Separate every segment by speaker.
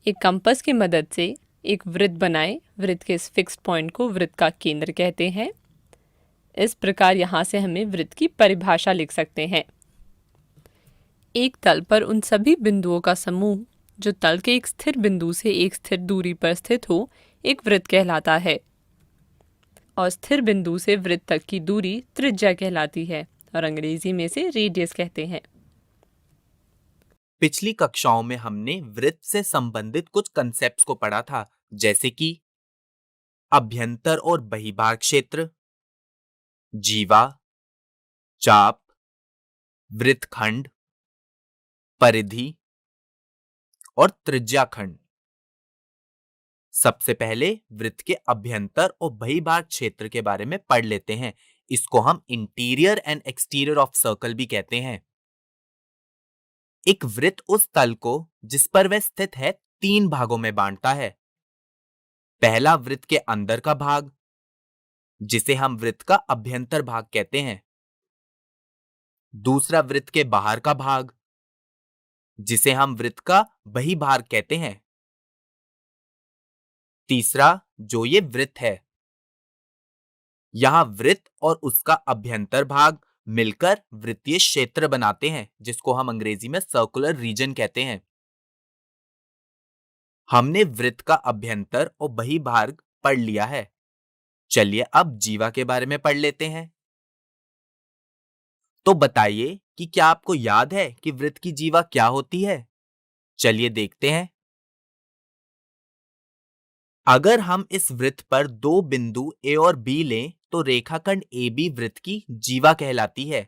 Speaker 1: एक कंपास की मदद से एक वृत्त बनाएं। वृत्त के इस फिक्स्ड पॉइंट को वृत्त का केंद्र कहते हैं। इस प्रकार यहाँ से हमें वृत्त की परिभाषा लिख सकते हैं। एक तल पर उन सभी बिंदुओं का समूह जो तल के एक स्थिर बिंदु से एक स्थिर दूरी पर स्थित हो एक वृत्त कहलाता है, और स्थिर बिंदु से वृत्त तक की दूरी त्रिज्या कहलाती है और अंग्रेजी में इसे रेडियस कहते हैं।
Speaker 2: पिछली कक्षाओं में हमने वृत्त से संबंधित कुछ कंसेप्ट्स को पढ़ा था, जैसे कि अभ्यंतर और बहिर्भाग क्षेत्र, जीवा, चाप, वृत्तखंड, परिधि और त्रिज्याखंड। सबसे पहले वृत्त के अभ्यंतर और बहिर्भाग क्षेत्र के बारे में पढ़ लेते हैं। इसको हम interior and exterior of circle भी कहते हैं। एक वृत्त उस तल को जिस पर वह स्थित है 3 भागों में बांटता है। पहला वृत्त के अंदर का भाग, जिसे हम वृत्त का अभ्यंतर भाग कहते हैं। दूसरा वृत्त के बाहर का भाग, जिसे हम वृत्त का बहिर्भाग कहते हैं। तीसरा जो ये वृत्त है, यहां वृत्त और उसका अभ्यंतर भाग मिलकर वृत्तीय क्षेत्र बनाते हैं, जिसको हम अंग्रेजी में सर्कुलर रीजन कहते हैं। हमने वृत्त का अभ्यंतर और बहिर्भाग पढ़ लिया है। चलिए अब जीवा के बारे में पढ़ लेते हैं। तो बताइए कि क्या आपको याद है कि वृत्त की जीवा क्या होती है? चलिए देखते हैं। अगर हम इस वृत्त पर 2 बिंदु ए और बी लें तो रेखाखंड ए बी वृत्त की जीवा कहलाती है।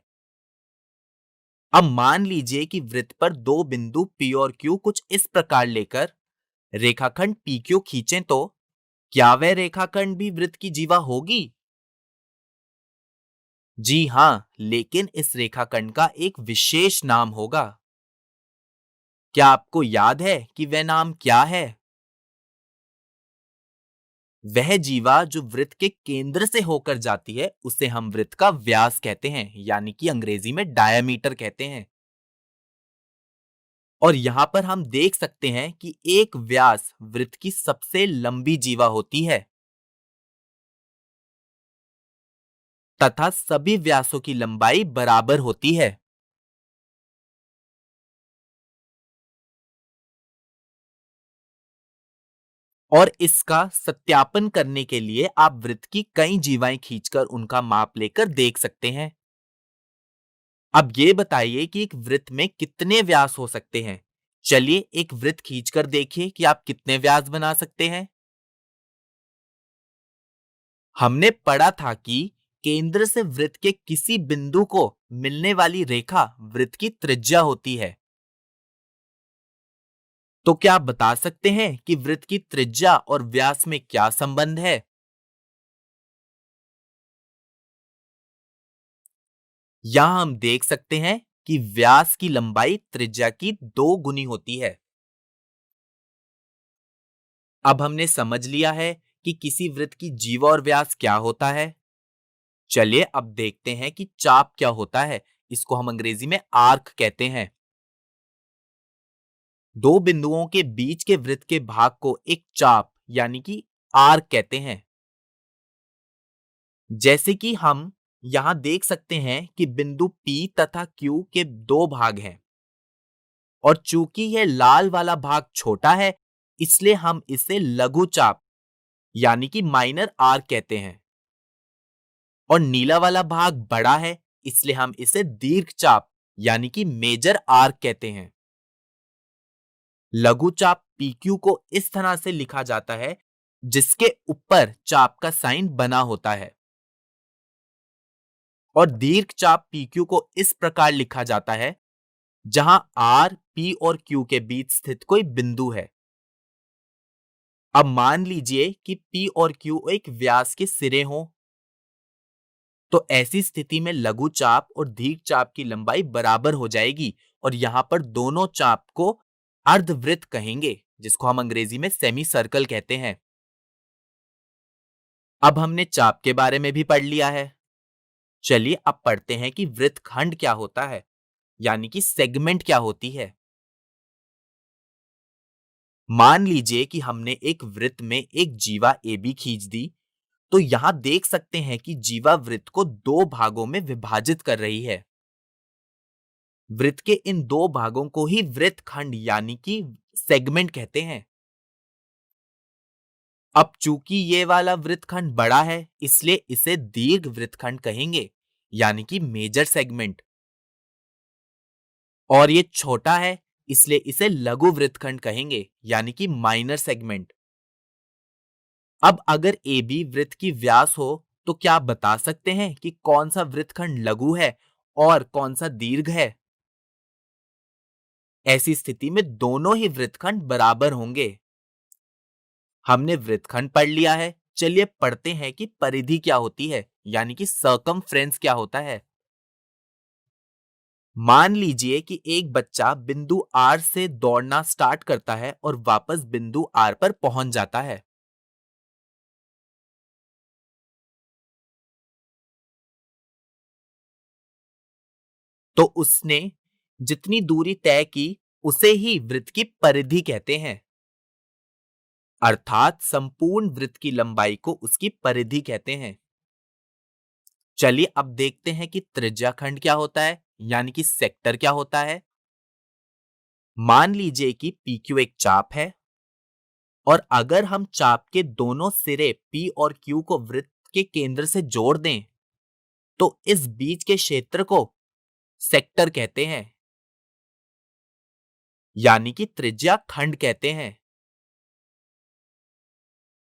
Speaker 2: अब मान लीजिए कि वृत्त पर 2 बिंदु पी और क्यू कुछ इस प्रकार लेकर रेखाखंड पी क्यू खींचें तो क्या वह रेखाखंड भी वृत्त की जीवा होगी? जी हां, लेकिन इस रेखाखंड का एक विशेष नाम होगा। क्या आपको याद है कि वह नाम क्या है? वह जीवा जो वृत्त के केंद्र से होकर जाती है उसे हम वृत्त का व्यास कहते हैं, यानी कि अंग्रेजी में डायमीटर कहते हैं। और यहां पर हम देख सकते हैं कि एक व्यास वृत्त की सबसे लंबी जीवा होती है तथा सभी व्यासों की लंबाई बराबर होती है। और इसका सत्यापन करने के लिए आप वृत्त की कई जीवाएं खींचकर उनका माप लेकर देख सकते हैं। अब ये बताइए कि एक वृत्त में कितने व्यास हो सकते हैं? चलिए एक वृत्त खींचकर देखिए कि आप कितने व्यास बना सकते हैं। हमने पढ़ा था कि केंद्र से वृत्त के किसी बिंदु को मिलने वाली रेखा वृत्त की त्रिज्या होती है। तो क्या आप बता सकते हैं कि वृत्त की त्रिज्या और व्यास में क्या संबंध है? यहां हम देख सकते हैं कि व्यास की लंबाई त्रिज्या की 2 गुनी होती है। अब हमने समझ लिया है कि किसी वृत्त की जीवा और व्यास क्या होता है। चलिए अब देखते हैं कि चाप क्या होता है। इसको हम अंग्रेजी में आर्क कहते हैं। 2 बिंदुओं के बीच के वृत्त के भाग को एक चाप यानी कि आर्क कहते हैं। जैसे कि हम यहां देख सकते हैं कि बिंदु P तथा Q के 2 भाग हैं, और चूंकि यह लाल वाला भाग छोटा है इसलिए हम इसे लघु चाप यानी कि माइनर आर्क कहते हैं, और नीला वाला भाग बड़ा है इसलिए हम इसे दीर्घ चाप यानी कि मेजर आर्क कहते हैं। लघु चाप PQ को इस तरह से लिखा जाता है जिसके ऊपर चाप का साइन बना होता है, और दीर्घ चाप PQ को इस प्रकार लिखा जाता है जहां R, P और Q के बीच स्थित कोई बिंदु है। अब मान लीजिए कि P और Q एक व्यास के सिरे हों, तो ऐसी स्थिति में लघु चाप और दीर्घ चाप की लंबाई बराबर हो जाएगी, और यहां पर दोनों चाप को अर्धवृत्त कहेंगे, जिसको हम अंग्रेजी में सेमी सर्कल कहते हैं। अब हमने चाप के बारे में भी पढ़ लिया है। चलिए अब पढ़ते हैं कि वृत्तखंड क्या होता है, यानी कि सेगमेंट क्या होती है। मान लीजिए कि हमने एक वृत्त में एक जीवा AB खींच दी, तो यहां देख सकते हैं कि जीवा वृत्त को दो भागों में विभाजित कर रही है। वृत्त के इन दो भागों को ही वृत्तखंड यानी कि सेगमेंट कहते हैं। अब चूंकि ये वाला वृत्तखंड बड़ा है, इसलिए इसे दीर्घ वृत्तखंड कहेंगे, यानी कि मेजर सेगमेंट। और ये छोटा है, इसलिए इसे लघु वृत्तखंड कहेंगे, यानी कि माइनर सेगमेंट। अब अगर AB वृत्त की व्यास हो, तो क्या आप बता सकते हैं कि कौन सा वृत्तखंड लघु है और कौन सा दीर्घ है? ऐसी स्थिति में दोनों ही वृत्तखंड बराबर होंगे। हमने वृत्तखंड पढ़ लिया है, चलिए पढ़ते हैं कि परिधि क्या होती है, यानी कि सर्कमफ्रेंस क्या होता है। मान लीजिए कि एक बच्चा बिंदु R से दौड़ना स्टार्ट करता है और वापस बिंदु R पर पहुंच जाता है। तो उसने जितनी दूरी तय की, उसे ही वृत्त की परिधि कहते हैं। अर्थात संपूर्ण वृत्त की लंबाई को उसकी परिधि कहते हैं। चलिए अब देखते हैं कि त्रिज्याखंड क्या होता है, यानी कि सेक्टर क्या होता है। मान लीजिए कि PQ एक चाप है और अगर हम चाप के दोनों सिरे P और Q को वृत्त के केंद्र से जोड़ दें, तो इस बीच के क्षेत्र को सेक्टर कहते हैं, यानी कि त्रिज्याखंड कहते हैं।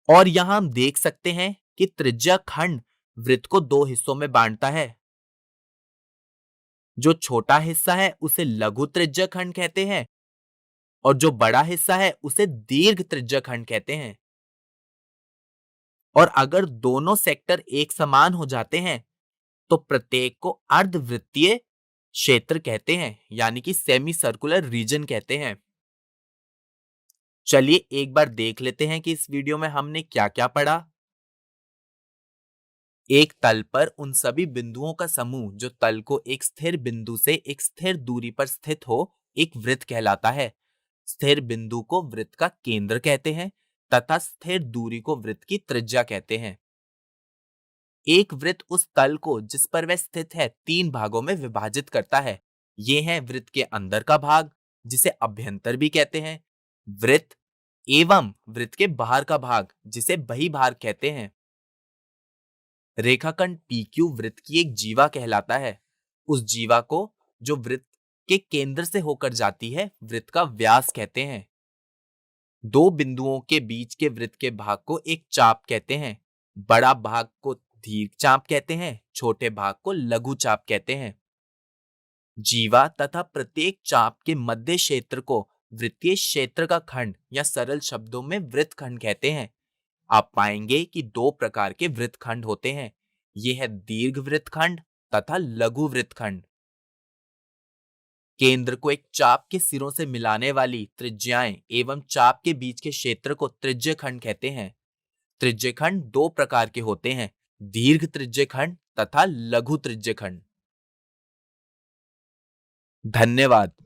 Speaker 2: और यहां हम देख सकते हैं कि त्रिज्याखंड वृत्त को दो हिस्सों में बांटता है। जो छोटा हिस्सा है उसे लघु त्रिज्याखंड कहते हैं और जो बड़ा हिस्सा है उसे दीर्घ त्रिज्याखंड कहते हैं। और अगर दोनों सेक्टर एक समान हो जाते हैं, तो प्रत्येक को अर्धवृत्तीय क्षेत्र कहते हैं, यानी कि सेमी सर्कुलर रीजन कहते हैं। चलिए एक बार देख लेते हैं कि इस वीडियो में हमने क्या क्या पढ़ा। एक तल पर उन सभी बिंदुओं का समूह जो तल को एक स्थिर बिंदु से एक स्थिर दूरी पर स्थित हो, एक वृत्त कहलाता है। स्थिर बिंदु को वृत्त का केंद्र कहते हैं तथा स्थिर दूरी को वृत्त की त्रिज्या कहते हैं। एक वृत्त उस तल को जिस पर वह स्थित है तीन भागों में विभाजित करता है। ये है वृत्त के अंदर का भाग, जिसे अभ्यंतर भी कहते हैं, वृत्त, एवं वृत्त के बाहर का भाग, जिसे बहिर्भाग कहते हैं। रेखाखंड PQ वृत्त की एक जीवा कहलाता है। उस जीवा को जो वृत्त के केंद्र से होकर जाती है, वृत्त का व्यास कहते हैं। दो बिंदुओं के बीच के वृत्त के भाग को एक चाप कहते हैं। बड़ा भाग को दीर्घ चाप कहते हैं, छोटे भाग को लघु चाप कहते हैं। जीवा तथा प्रत्येक चाप के मध्य क्षेत्र को वृत्तीय क्षेत्र का खंड या सरल शब्दों में वृत्तखंड कहते हैं। आप पाएंगे कि दो प्रकार के वृत्तखंड होते हैं। ये है दीर्घ वृत्तखंड तथा लघु वृत्तखंड। केंद्र को एक चाप के सिरों से मिलाने वाली त्रिज्याएं एवं चाप के बीच के क्षेत्र को त्रिज्यखंड कहते हैं। त्रिज्यखंड दो प्रकार के होते हैं, दीर्घ त्रिज्यखंड तथा लघु त्रिज्यखंड। धन्यवाद।